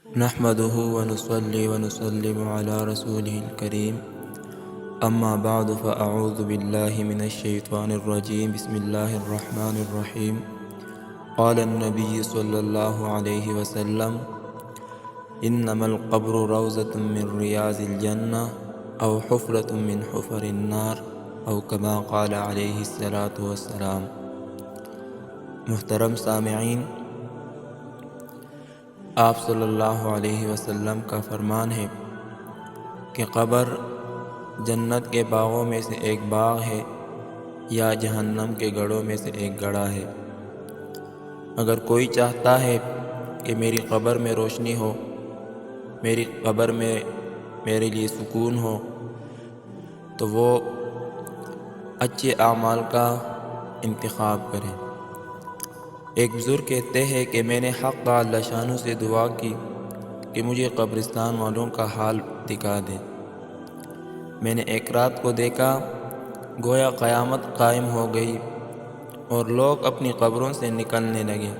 نحمده ونصلي ونسلم على رسوله الكريم اما بعد فاعوذ بالله من الشيطان الرجيم بسم الله الرحمن الرحيم قال النبي صلى الله عليه وسلم انما القبر روضة من رياض الجنة او حفرة من حفر النار او كما قال عليه الصلاة والسلام۔ محترم سامعین، آپ صلی اللہ علیہ وسلم کا فرمان ہے کہ قبر جنت کے باغوں میں سے ایک باغ ہے یا جہنم کے گڑھوں میں سے ایک گڑھا ہے۔ اگر کوئی چاہتا ہے کہ میری قبر میں روشنی ہو، میری قبر میں میرے لیے سکون ہو، تو وہ اچھے اعمال کا انتخاب کرے۔ ایک بزرگ کہتے ہیں کہ میں نے حق تعالی شانہ سے دعا کی کہ مجھے قبرستان والوں کا حال دکھا دے۔ میں نے ایک رات کو دیکھا گویا قیامت قائم ہو گئی اور لوگ اپنی قبروں سے نکلنے لگے۔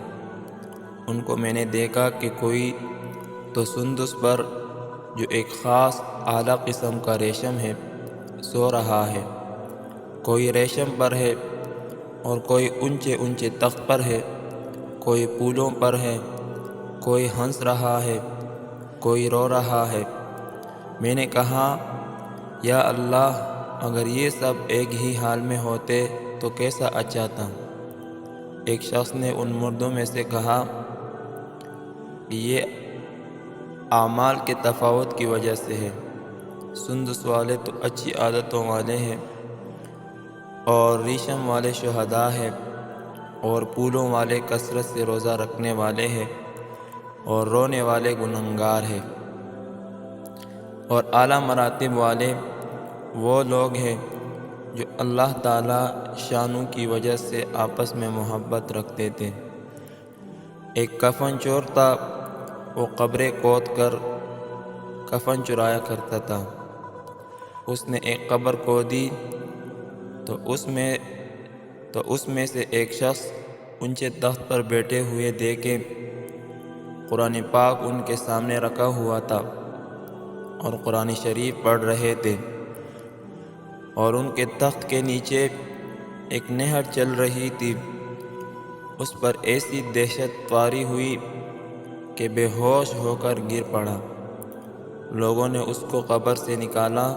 ان کو میں نے دیکھا کہ کوئی تو سندس پر، جو ایک خاص اعلیٰ قسم کا ریشم ہے، سو رہا ہے، کوئی ریشم پر ہے اور کوئی اونچے اونچے تخت پر ہے، کوئی پھولوں پر ہے، کوئی ہنس رہا ہے، کوئی رو رہا ہے۔ میں نے کہا یا اللہ، اگر یہ سب ایک ہی حال میں ہوتے تو کیسا اچھا تھا۔ ایک شخص نے ان مردوں میں سے کہا کہ یہ اعمال کے تفاوت کی وجہ سے ہے۔ سندس والے تو اچھی عادتوں والے ہیں اور ریشم والے شہداء ہیں، اور پھولوں والے کثرت سے روزہ رکھنے والے ہیں، اور رونے والے گنہگار ہیں، اور اعلیٰ مراتب والے وہ لوگ ہیں جو اللہ تعالی شانہ کی وجہ سے آپس میں محبت رکھتے تھے۔ ایک کفن چور تھا، وہ قبریں کھود کر کفن چرایا کرتا تھا۔ اس نے ایک قبر کھودی تو اس میں سے ایک شخص اونچے تخت پر بیٹھے ہوئے دیکھے۔ قرآن پاک ان کے سامنے رکھا ہوا تھا اور قرآن شریف پڑھ رہے تھے، اور ان کے تخت کے نیچے ایک نہر چل رہی تھی۔ اس پر ایسی دہشت طاری ہوئی کہ بے ہوش ہو کر گر پڑا۔ لوگوں نے اس کو قبر سے نکالا۔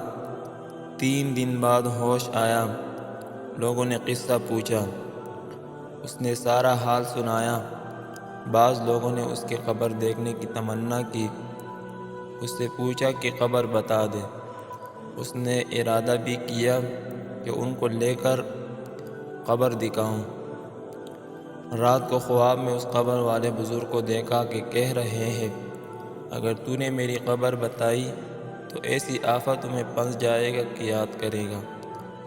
3 دن بعد ہوش آیا۔ لوگوں نے قصہ پوچھا، اس نے سارا حال سنایا۔ بعض لوگوں نے اس کی قبر دیکھنے کی تمنا کی۔ اس سے پوچھا کہ قبر بتا دے۔ اس نے ارادہ بھی کیا کہ ان کو لے کر قبر دکھاؤں۔ رات کو خواب میں اس قبر والے بزرگ کو دیکھا کہ کہہ رہے ہیں، اگر تو نے میری قبر بتائی تو ایسی آفت تمہیں پھنس جائے گا کہ یاد کرے گا۔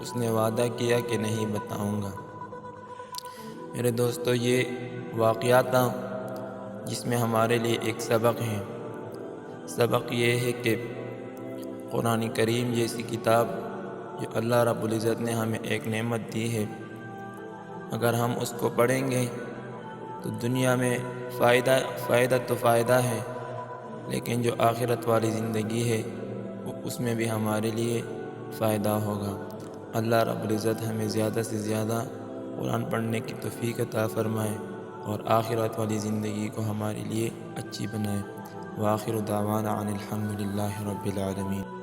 اس نے وعدہ کیا کہ نہیں بتاؤں گا۔ میرے دوستو، یہ واقعہ تھا جس میں ہمارے لیے ایک سبق ہے۔ سبق یہ ہے کہ قرآن کریم جیسی کتاب جو اللہ رب العزت نے ہمیں ایک نعمت دی ہے، اگر ہم اس کو پڑھیں گے تو دنیا میں فائدہ تو فائدہ ہے، لیکن جو آخرت والی زندگی ہے اس میں بھی ہمارے لیے فائدہ ہوگا۔ اللہ رب العزت ہمیں زیادہ سے زیادہ قرآن پڑھنے کی توفیق عطا فرمائے اور آخرت والی زندگی کو ہمارے لیے اچھی بنائے۔ وآخر دعوانا ان الحمد للہ رب العالمین۔